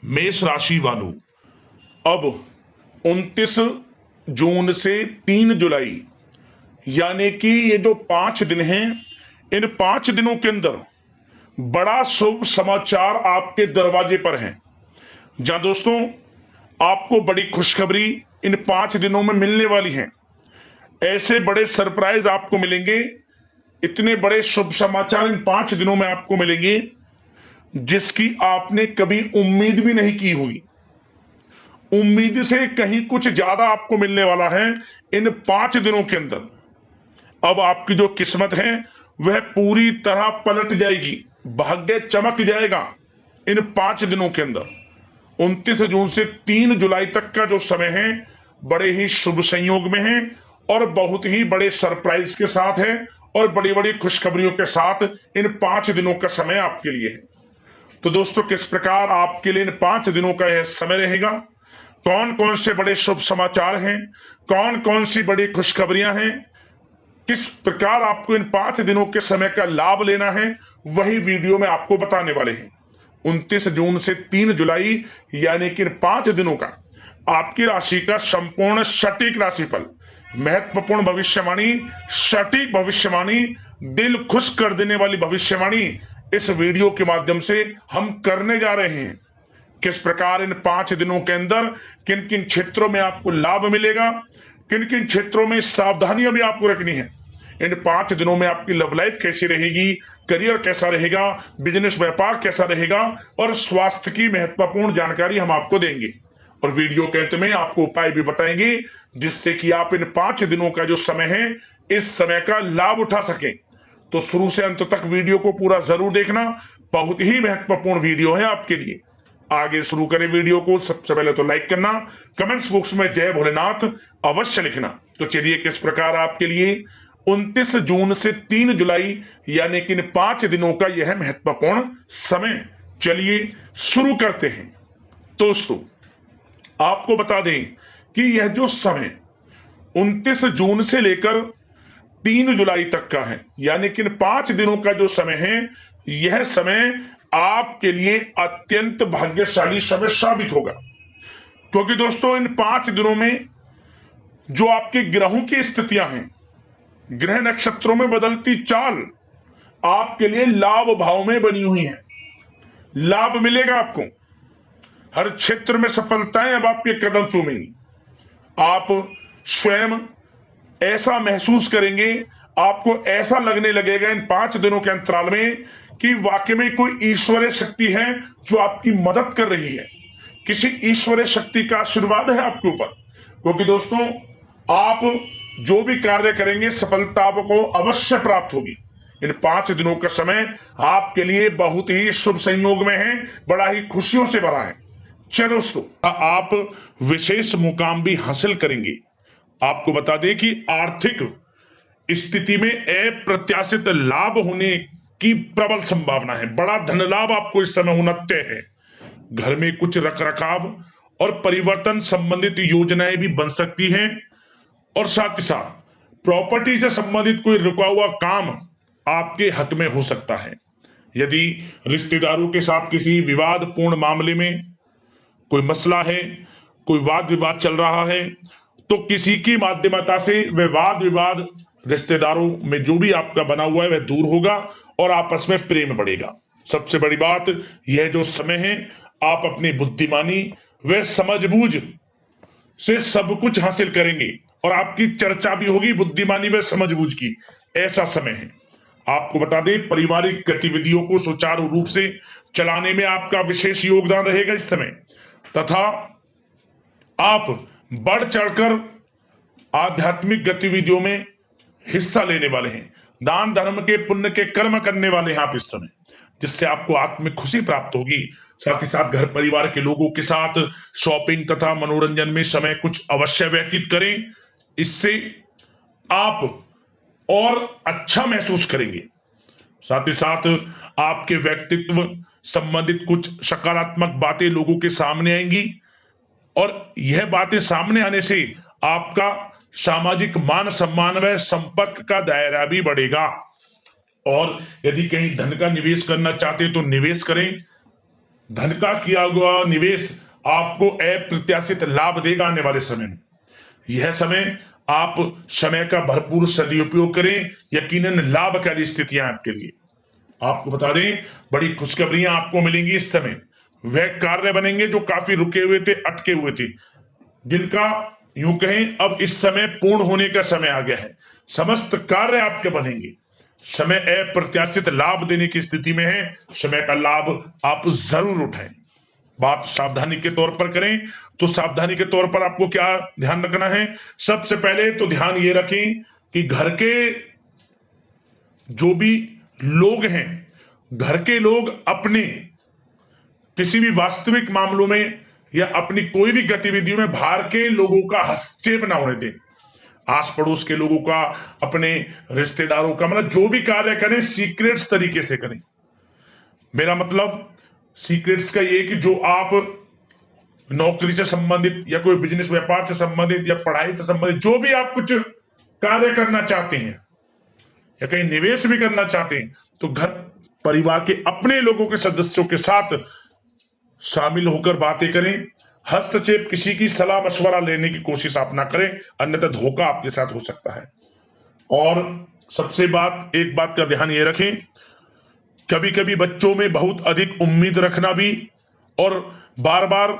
मेष राशि वालों, अब 29 जून से 3 जुलाई यानी कि ये जो 5 दिन हैं, इन 5 दिनों के अंदर बड़ा शुभ समाचार आपके दरवाजे पर हैं। जहां दोस्तों आपको बड़ी खुशखबरी इन 5 दिनों में मिलने वाली है। ऐसे बड़े सरप्राइज आपको मिलेंगे, इतने बड़े शुभ समाचार इन 5 दिनों में आपको मिलेंगे जिसकी आपने कभी उम्मीद भी नहीं की हुई। उम्मीद से कहीं कुछ ज्यादा आपको मिलने वाला है इन 5 दिनों के अंदर। अब आपकी जो किस्मत है वह पूरी तरह पलट जाएगी, भाग्य चमक जाएगा इन 5 दिनों के अंदर। 29 जून से 3 जुलाई तक का जो समय है बड़े ही शुभ संयोग में है और बहुत ही बड़े सरप्राइज के साथ है और बड़ी बड़ी खुशखबरियों के साथ इन 5 दिनों का समय आपके लिए है। तो दोस्तों किस प्रकार आपके लिए इन 5 दिनों का यह समय रहेगा, कौन कौन से बड़े शुभ समाचार हैं, कौन कौन सी बड़ी खुशखबरियां हैं, किस प्रकार आपको इन 5 दिनों के समय का लाभ लेना है, वही वीडियो में आपको बताने वाले हैं। 29 जून से 3 जुलाई यानी कि 5 दिनों का आपकी राशि का संपूर्ण सटीक राशिफल, महत्वपूर्ण भविष्यवाणी, सटीक भविष्यवाणी, दिल खुश कर देने वाली भविष्यवाणी इस वीडियो के माध्यम से हम करने जा रहे हैं। किस प्रकार इन 5 दिनों के अंदर किन किन क्षेत्रों में आपको लाभ मिलेगा, किन किन क्षेत्रों में सावधानियां भी आपको रखनी है। इन 5 दिनों में आपकी लव लाइफ कैसी रहेगी, करियर कैसा रहेगा, बिजनेस व्यापार कैसा रहेगा और स्वास्थ्य की महत्वपूर्ण जानकारी हम आपको देंगे। और वीडियो के अंत में आपको उपाय भी बताएंगे जिससे कि आप इन 5 दिनों का जो समय है इस समय का लाभ उठा सकें। तो शुरू से अंत तक वीडियो को पूरा जरूर देखना, बहुत ही महत्वपूर्ण वीडियो है आपके लिए। आगे शुरू करें वीडियो को, सबसे पहले तो लाइक करना, कमेंट्स बॉक्स में जय भोलेनाथ अवश्य लिखना। तो चलिए किस प्रकार आपके लिए 29 जून से 3 जुलाई यानी कि इन 5 दिनों का यह महत्वपूर्ण समय, चलिए शुरू करते हैं। दोस्तों आपको बता दें कि यह जो समय 29 जून से लेकर 3 जुलाई तक का है यानी कि इन 5 दिनों का जो समय है, यह समय आपके लिए अत्यंत भाग्यशाली समय साबित होगा। क्योंकि दोस्तों इन 5 दिनों में जो आपके ग्रहों की स्थितियां हैं, ग्रह नक्षत्रों में बदलती चाल आपके लिए लाभ भाव में बनी हुई है। लाभ मिलेगा आपको, हर क्षेत्र में सफलताएं अब आपके कदम चूमेंगी। आप स्वयं ऐसा महसूस करेंगे, आपको ऐसा लगने लगेगा इन 5 दिनों के अंतराल में कि वाकई में कोई ईश्वरीय शक्ति है जो आपकी मदद कर रही है, किसी ईश्वरीय शक्ति का आशीर्वाद है आपके ऊपर। क्योंकि दोस्तों आप जो भी कार्य करेंगे सफलता आपको अवश्य प्राप्त होगी। इन 5 दिनों का समय आपके लिए बहुत ही शुभ संयोग में है, बड़ा ही खुशियों से भरा है। चलो दोस्तों आप विशेष मुकाम भी हासिल करेंगे। आपको बता दें कि आर्थिक स्थिति में अप्रत्याशित लाभ होने की प्रबल संभावना है। बड़ा धन लाभ आपको इस समय होना तय है। घर में कुछ रखरखाव और परिवर्तन संबंधित योजनाएं भी बन सकती हैं और साथ ही साथ प्रॉपर्टी से संबंधित कोई रुका हुआ काम आपके हक में हो सकता है। यदि रिश्तेदारों के साथ किसी विवादपूर्ण मामले में कोई मसला है, कोई वाद विवाद चल रहा है, तो किसी की माध्यमता से वह वाद विवाद रिश्तेदारों में जो भी आपका बना हुआ है वह दूर होगा और आपस में प्रेम बढ़ेगा। सबसे बड़ी बात यह जो समय है आप अपनी बुद्धिमानी व समझबूझ से सब कुछ हासिल करेंगे और आपकी चर्चा भी होगी बुद्धिमानी व समझबूझ की। ऐसा समय है। आपको बता दें पारिवारिक गतिविधियों को सुचारू रूप से चलाने में आपका विशेष योगदान रहेगा इस समय, तथा आप बढ़ चढ़कर आध्यात्मिक गतिविधियों में हिस्सा लेने वाले हैं। दान धर्म के पुण्य के कर्म करने वाले हैं आप इस समय, जिससे आपको आत्मिक खुशी प्राप्त होगी। साथ ही साथ घर परिवार के लोगों के साथ शॉपिंग तथा मनोरंजन में समय कुछ अवश्य व्यतीत करें, इससे आप और अच्छा महसूस करेंगे। साथ ही साथ आपके व्यक्तित्व संबंधित कुछ सकारात्मक बातें लोगों के सामने आएंगी और यह बातें सामने आने से आपका सामाजिक मान सम्मान व संपर्क का दायरा भी बढ़ेगा। और यदि कहीं धन का निवेश करना चाहते तो निवेश करें, धन का किया हुआ निवेश आपको अप्रत्याशित लाभ देगा आने वाले समय में। यह समय आप समय का भरपूर सदुपयोग करें, यकीनन लाभकारी स्थितियां आपके लिए। आपको बता दें, बड़ी खुशखबरियां आपको मिलेंगी इस समय। वह कार्य बनेंगे जो काफी रुके हुए थे, अटके हुए थे, जिनका यूं कहें अब इस समय पूर्ण होने का समय आ गया है। समस्त कार्य आपके बनेंगे। समय अप्रत्याशित लाभ देने की स्थिति में है। समय का लाभ आप जरूर उठाएं। बात सावधानी के तौर पर करें तो सावधानी के तौर पर आपको क्या ध्यान रखना है? सबसे पहले तो ध्यान ये रखें कि घर के जो भी लोग हैं, घर के लोग अपने किसी भी वास्तविक मामलों में या अपनी कोई भी गतिविधियों में बाहर के लोगों का हस्तक्षेप ना होने दें। आस पड़ोस के लोगों का, अपने रिश्तेदारों का, मतलब जो भी कार्य करें सीक्रेट्स तरीके से करें। मेरा मतलब सीक्रेट्स का ये कि जो आप नौकरी से संबंधित या कोई बिजनेस व्यापार से संबंधित या पढ़ाई से संबंधित जो भी आप कुछ कार्य करना चाहते हैं या कहीं निवेश भी करना चाहते हैं, तो घर परिवार के अपने लोगों के सदस्यों के साथ शामिल होकर बातें करें। हस्तक्षेप, किसी की सलाह मशवरा लेने की कोशिश आप ना करें, अन्यथा धोखा आपके साथ हो सकता है। और सबसे एक बात का ध्यान ये रखें, कभी कभी बच्चों में बहुत अधिक उम्मीद रखना भी और बार बार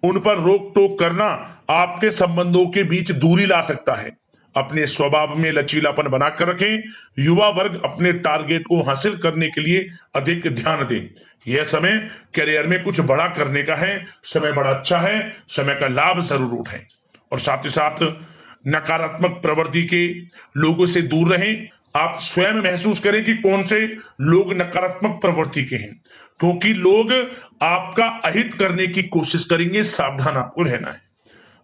उन पर रोक टोक करना आपके संबंधों के बीच दूरी ला सकता है। अपने स्वभाव में लचीलापन बनाकर रखें। युवा वर्ग अपने टारगेट को हासिल करने के लिए अधिक ध्यान दें। यह समय करियर में कुछ बड़ा करने का है। समय बड़ा अच्छा है। समय का लाभ जरूर उठाएं और साथ ही साथ नकारात्मक प्रवृत्ति के लोगों से दूर रहें। आप स्वयं महसूस करें कि कौन से लोग नकारात्मक प्रवृत्ति के हैं, क्योंकि लोग आपका अहित करने की कोशिश करेंगे। सावधान आपको रहना है।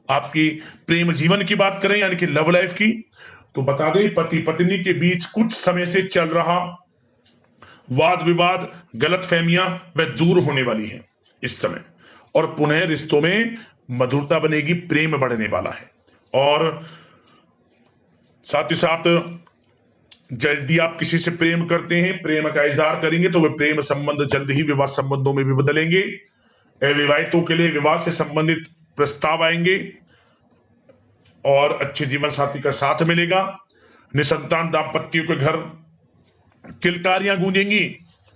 आपकी प्रेम जीवन की बात करें, यानी कि लव लाइफ की, तो बता दें पति पत्नी के बीच कुछ समय से चल रहा वाद विवाद, गलतफहमियां वह दूर होने वाली है इस समय, और पुनः रिश्तों में मधुरता बनेगी, प्रेम बढ़ने वाला है। और साथ ही साथ यदि आप किसी से प्रेम करते हैं, प्रेम का इजहार करेंगे, तो वे प्रेम संबंध जल्द ही विवाह संबंधों में भी बदलेंगे। अविवाहितों के लिए विवाह से संबंधित प्रस्ताव आएंगे और अच्छे जीवन साथी का साथ मिलेगा। निसंतान दाम्पत्यों के घर किलकारियां गूंजेंगी।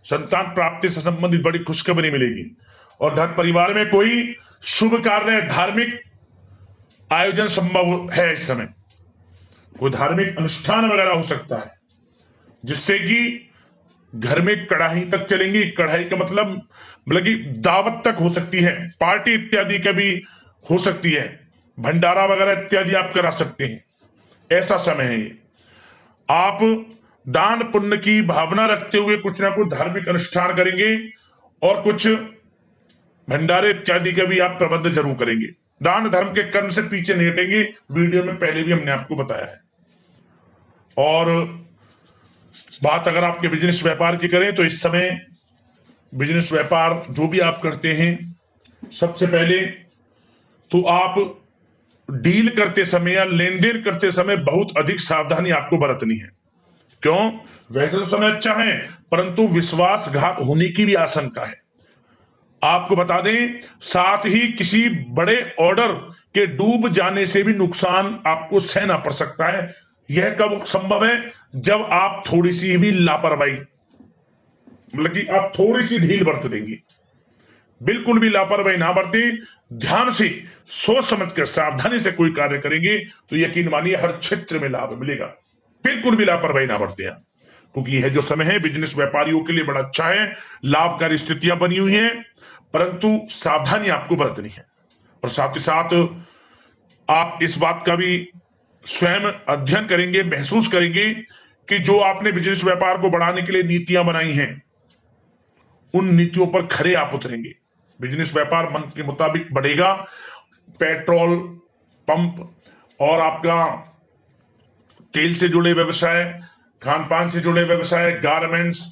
संतान प्राप्ति से संबंधित बड़ी खुशखबरी मिलेगी और घर परिवार में कोई शुभ कार्य, धार्मिक आयोजन संभव है। इस समय कोई धार्मिक अनुष्ठान वगैरह हो सकता है, जिससे कि घर में कड़ाही तक चलेंगी। कढ़ाई का मतलब कि दावत तक हो सकती है, पार्टी इत्यादि का भी हो सकती है, भंडारा वगैरह इत्यादि आप करा सकते हैं। ऐसा समय है ये। आप दान पुण्य की भावना रखते हुए कुछ ना कुछ धार्मिक अनुष्ठान करेंगे और कुछ भंडारे इत्यादि का भी आप प्रबंध जरूर करेंगे। दान धर्म के कर्म से पीछे नहीं हटेंगे। वीडियो में पहले भी हमने आपको बताया है। और बात अगर आपके बिजनेस व्यापार की करें, तो इस समय बिजनेस व्यापार जो भी आप करते हैं, सबसे पहले तो आप डील करते समय या लेन देन करते समय बहुत अधिक सावधानी आपको बरतनी है। क्यों? वैसे तो समय अच्छा है, परंतु विश्वासघात होने की भी आशंका है। आपको बता दें, साथ ही किसी बड़े ऑर्डर के डूब जाने से भी नुकसान आपको सहना पड़ सकता है। यह कब संभव है? जब आप थोड़ी सी भी लापरवाही, मतलब कि आप थोड़ी सी ढील बरत देंगे। बिल्कुल भी लापरवाही ना बरतें। ध्यान से, सोच समझकर, सावधानी से कोई कार्य करेंगे तो यकीन मानिए हर क्षेत्र में लाभ मिलेगा। बिल्कुल भी लापरवाही ना बरतें आप, क्योंकि यह जो समय है बिजनेस व्यापारियों के लिए बड़ा अच्छा है। लाभकारी स्थितियां बनी हुई हैं, परंतु सावधानी आपको बरतनी है। और साथ ही साथ आप इस बात का भी स्वयं अध्ययन करेंगे, महसूस करेंगे कि जो आपने बिजनेस व्यापार को बढ़ाने के लिए नीतियां बनाई हैं, उन नीतियों पर खरे आप उतरेंगे। बिजनेस व्यापार मन के मुताबिक बढ़ेगा। पेट्रोल पंप और आपका तेल से जुड़े व्यवसाय, खान पान से जुड़े व्यवसाय, गारमेंट्स,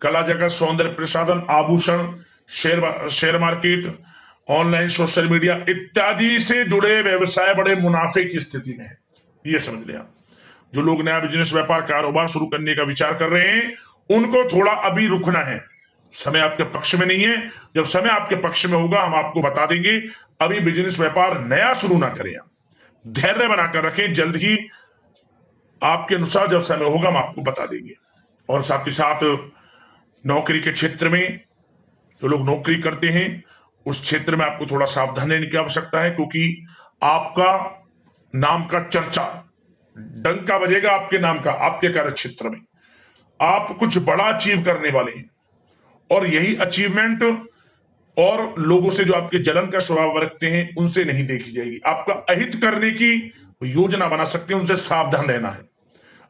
कला जगत, सौंदर्य प्रसाधन, आभूषण, share market, online social media इत्यादि से जुड़े व्यवसाय बड़े मुनाफे की स्थिति में है। ये समझ लिया। जो लोग नया बिजनेस व्यापार कारोबार शुरू करने का विचार कर रहे हैं, उनको थोड़ा अभी रुकना है। समय आपके पक्ष में नहीं है। जब समय आपके पक्ष में होगा हम आपको बता देंगे। अभी बिजनेस व्यापार नया शुरू ना करें, धैर्य बनाकर रखें, जल्द ही आपके अनुसार जब समय होगा हम आपको बता देंगे। और साथ ही साथ नौकरी के क्षेत्र में जो लोग नौकरी करते हैं उस क्षेत्र में आपको थोड़ा सावधान रहने की आवश्यकता है, क्योंकि आपका नाम का चर्चा, डंका बजेगा आपके नाम का आपके कार्य क्षेत्र में। आप कुछ बड़ा अचीव करने वाले हैं और यही अचीवमेंट और लोगों से जो आपके जलन का स्वभाव रखते हैं उनसे नहीं देखी जाएगी। आपका अहित करने की योजना बना सकते हैं, उनसे सावधान रहना है।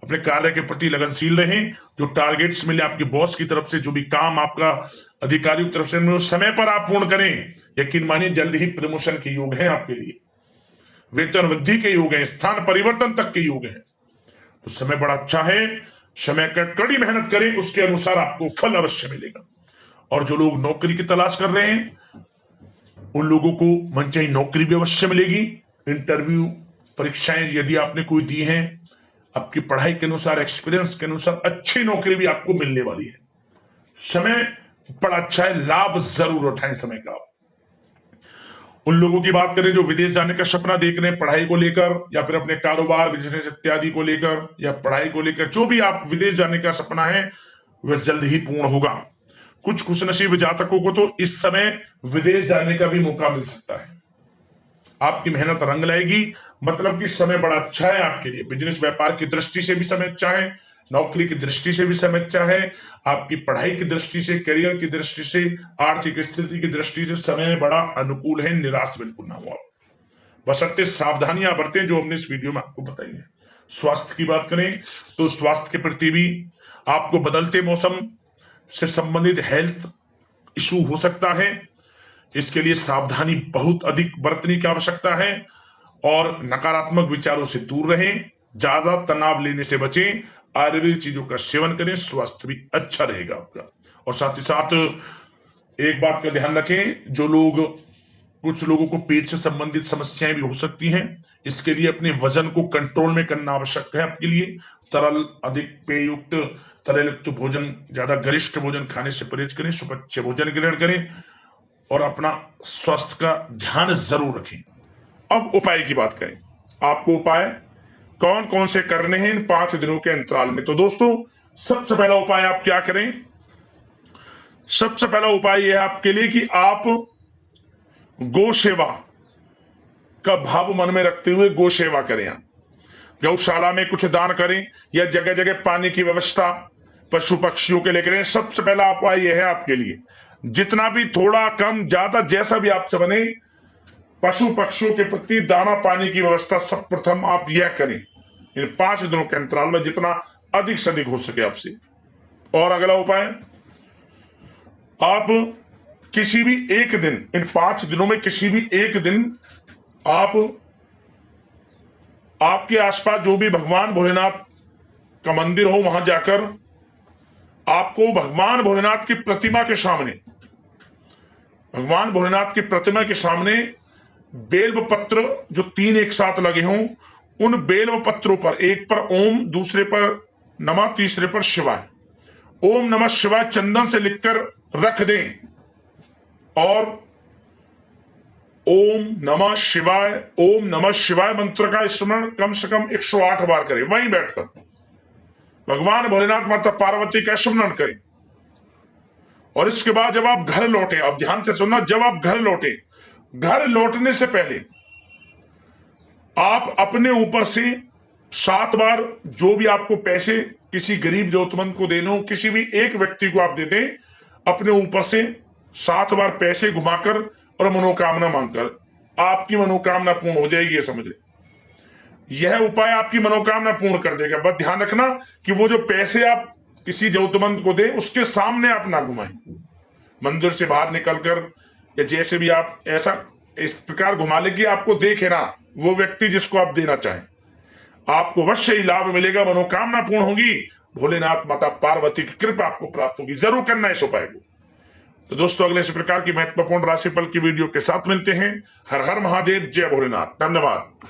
अपने कार्य के प्रति लगनशील रहें। जो टारगेट्स मिले आपके बॉस की तरफ से, जो भी काम आपका अधिकारियों की तरफ से मिले, समय पर आप पूर्ण करें। यकीन मानिए जल्द ही प्रमोशन के योग है आपके लिए, वेतन वृद्धि के योग है, स्थान परिवर्तन तक के योग है। तो समय बड़ा अच्छा है, समय का कड़ी मेहनत करें, उसके अनुसार आपको फल अवश्य मिलेगा। और जो लोग नौकरी की तलाश कर रहे हैं उन लोगों को मनचाही नौकरी भी अवश्य मिलेगी। इंटरव्यू परीक्षाएं यदि आपने कोई दी हैं, आपकी पढ़ाई के अनुसार, एक्सपीरियंस के अनुसार अच्छी नौकरी भी आपको मिलने वाली है। समय बड़ा अच्छा है, लाभ जरूर उठाएं समय का। उन लोगों की बात करें जो विदेश जाने का सपना देख रहे हैं पढ़ाई को लेकर, या फिर अपने कारोबार, बिजनेस इत्यादि को लेकर, या पढ़ाई को लेकर, जो भी आप विदेश जाने का सपना है वह जल्द ही पूर्ण होगा। कुछ खुशनसीब जातकों को तो इस समय विदेश जाने का भी मौका मिल सकता है। आपकी मेहनत रंग लाएगी, मतलब कि समय बड़ा अच्छा है आपके लिए। बिजनेस व्यापार की दृष्टि से भी समय अच्छा है, नौकरी की दृष्टि से भी समय अच्छा है, आपकी पढ़ाई की दृष्टि से, करियर की दृष्टि से, आर्थिक स्थिति की दृष्टि से समय बड़ा अनुकूल है। निराश बिल्कुल ना हो, बशर्ते सावधानियां बरतें जो हमने इस वीडियो में आपको बताई है। स्वास्थ्य की बात करें तो स्वास्थ्य के प्रति भी आपको बदलते मौसम से संबंधित हेल्थ इशू हो सकता है। इसके लिए सावधानी बहुत अधिक बरतने की आवश्यकता है और नकारात्मक विचारों से दूर रहें, ज्यादा तनाव लेने से बचें, आयुर्वेदिक चीजों का सेवन करें, स्वास्थ्य भी अच्छा रहेगा आपका। और साथ ही साथ एक बात का ध्यान रखें, कुछ लोगों को पेट से संबंधित समस्याएं भी हो सकती हैं। इसके लिए अपने वजन को कंट्रोल में करना आवश्यक है आपके लिए। तरल, अधिक पेययुक्त, तरलयुक्त भोजन, ज्यादा गरिष्ठ भोजन खाने से परहेज करें, सुपच्य भोजन ग्रहण करें और अपना स्वास्थ्य का ध्यान जरूर रखें। अब उपाय की बात करें, आपको उपाय कौन कौन से करने हैं इन 5 दिनों के अंतराल में। तो दोस्तों सबसे पहला उपाय आप क्या करें, सबसे पहला उपाय यह है आपके लिए कि आप गौ सेवा का भाव मन में रखते हुए गौ सेवा करें। गौशाला में कुछ दान करें या जगह जगह पानी की व्यवस्था पशु पक्षियों के लिए करें। सबसे पहला उपाय यह है आपके लिए, जितना भी थोड़ा कम ज्यादा जैसा भी आपसे बने, पशु पक्षियों के प्रति दाना पानी की व्यवस्था सर्वप्रथम आप यह करें इन 5 दिनों के अंतराल में, जितना अधिक से अधिक हो सके आपसे। और अगला उपाय, आप किसी भी एक दिन, इन 5 दिनों में किसी भी एक दिन आप आपके आसपास जो भी भगवान भोलेनाथ का मंदिर हो वहां जाकर आपको भगवान भोलेनाथ की प्रतिमा के सामने, भगवान भोलेनाथ की प्रतिमा के सामने बेल्व पत्र जो 3 एक साथ लगे हों, उन बेल्व पत्रों पर, एक पर ओम, दूसरे पर नमः, तीसरे पर शिवाय, ओम नमः शिवाय चंदन से लिखकर रख दें और ओम नमः शिवाय मंत्र का स्मरण कम से कम 108 बार करें। वहीं बैठकर भगवान भोलेनाथ माता पार्वती का स्मरण करें। और इसके बाद जब आप घर लौटे, अब ध्यान से सुनना, जब आप घर लौटे, घर लौटने से पहले आप अपने ऊपर से 7 बार जो भी आपको पैसे किसी गरीब जरूरतमंद को देने हो, किसी भी एक व्यक्ति को आप दे दें, अपने ऊपर से 7 बार पैसे घुमाकर और मनोकामना मांगकर, आपकी मनोकामना पूर्ण हो जाएगी। ये समझ ले, यह उपाय आपकी मनोकामना पूर्ण कर देगा। बस ध्यान रखना कि वो जो पैसे आप किसी जरूरतमंद को दें उसके सामने आप ना घुमाएं। मंदिर से बाहर निकलकर या जैसे भी आप ऐसा इस प्रकार घुमा ले कि आपको देखे ना वो व्यक्ति जिसको आप देना चाहें। आपको अवश्य ही लाभ मिलेगा, मनोकामना पूर्ण होगी, भोलेनाथ माता पार्वती की कृपा आपको प्राप्त होगी। जरूर करना इस उपाय को। तो दोस्तों अगले इस प्रकार की महत्वपूर्ण राशिफल की वीडियो के साथ मिलते हैं। हर हर महादेव, जय भोलेनाथ, धन्यवाद।